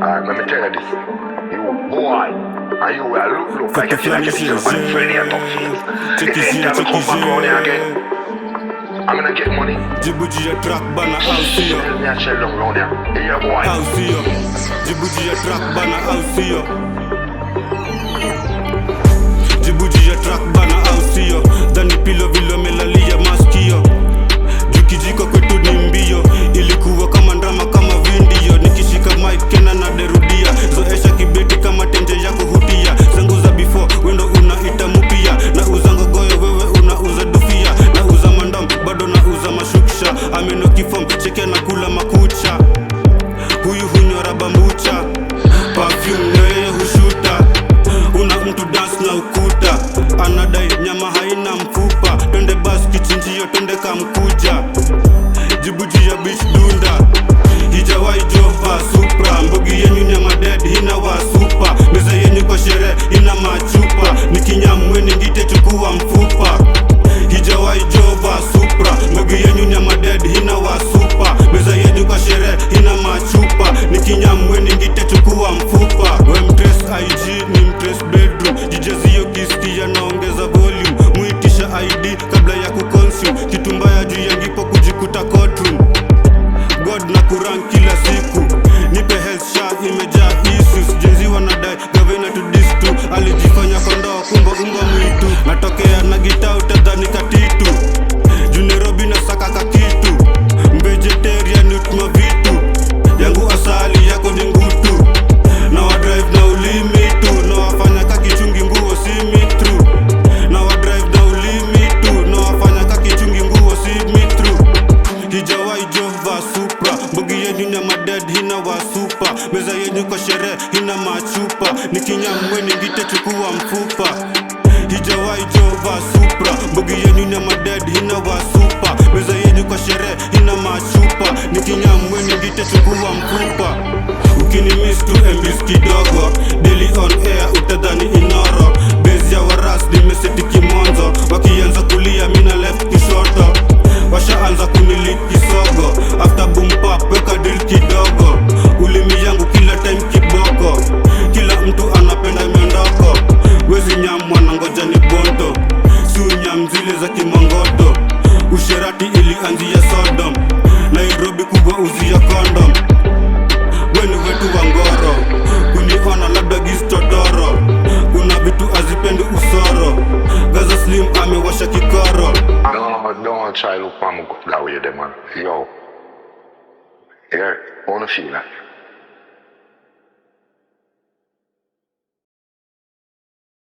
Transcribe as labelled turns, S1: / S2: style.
S1: Alright, let me tell you this. You boy, and you will look like you like you're friendly and tough. If you ain't come back around here again, I'm gonna get money.
S2: Djibouti a track banner house here.
S1: Tell me I shell down round here. Here boy.
S2: House here. Djibouti a track banner house here. Djibouti a track banner house here. Dani pilo vilo melalia maskio. Jukijiko kwetu ni mbio. Ilikuwa kama drama kama vindio. Nikishika mic kena na derudia. Zoesha kibeti kama tenje yako hutia. Zangu za before wendo unaita mupia. Na uzango goyo wewe unauza dufia. Na uza mandam bado na uza mashuksha. Ameno kifom cheke na kula makucha. Huyu hunyora bambucha. Perfume neye hushuta. Una mtu dance na ukuta. Anadai nyama haina mfupa. Twende bas kichinjio twende kamkuja. Djibouti ya bitch dunda. Hijawai jova supra. Mbogi yenyu nyama dead hina wa super. Meza yenyu kwa shere hina machupa. Nikinyamwe ningite chukua mfupa. Hijawai jova supra. Mbogi yenyu nyama dead hina wa super. Meza yenyu kwa shere hina machupa. Nikinyamwe ningite chukua mfupa. We mtres IG ni mtres bedroom. Jijazio kisikia naongeza volume. Muitisha ID kabla ya kuconsume. Kitu mbaya juu ya ngipo kujikuta courtroom. God na Quran kila siku. Nipe health sha imejaa issues. Jenzi wanadai gavana to this too. Alijifanya kondoo kumbe unga mwitu. Natokea na gita utadhani katitu. Juu Nairobi na saka kakitu. Vegetarian utma vitu. Yangu asali yako ni ngutu. Na wa drive na ulimitu. Na wafanya kakichungi nguo si mitru. Na wa drive na ulimitu. Na wafanya kakichungi nguo si mitru. Hijawai jova supra. Mbogi yenyu nyama dead hina wa super. Meza yenyu kwa shere hina machupa. Nikinyamwe ningite chukua mfupa. Hijawai jova supra. Mbogi yenyu nyama dead hina wa super. Meza yenyu kwa shere hina machupa. Nikinyamwe ningite chukua mfupa. Ukini miss tu MBs kidogo. Daily on air utadhani inoro. Base ya waras nimeseti kimonzo. Wakianza kulia mina left kushoto. Washaanza kunilit kisogo. After boom pop weka deal kidogo. Ulimi yangu kila time kiboko. Kila mtu anapenda miondoko. Wezi nyamwa na ngoja ni bonto. Sunyam zile za kimongoto. Usherati ilianzia Sodom. Nairobi kubwa uzia kondom. Weni wetu wa ngoro. Kuniona labda gistodoro. Kuna vitu azipendi usoro. Gaza Slim amewasha kikoro.
S1: Don't try to look for me that way, man. Yo. Yeah, I wanna feel that.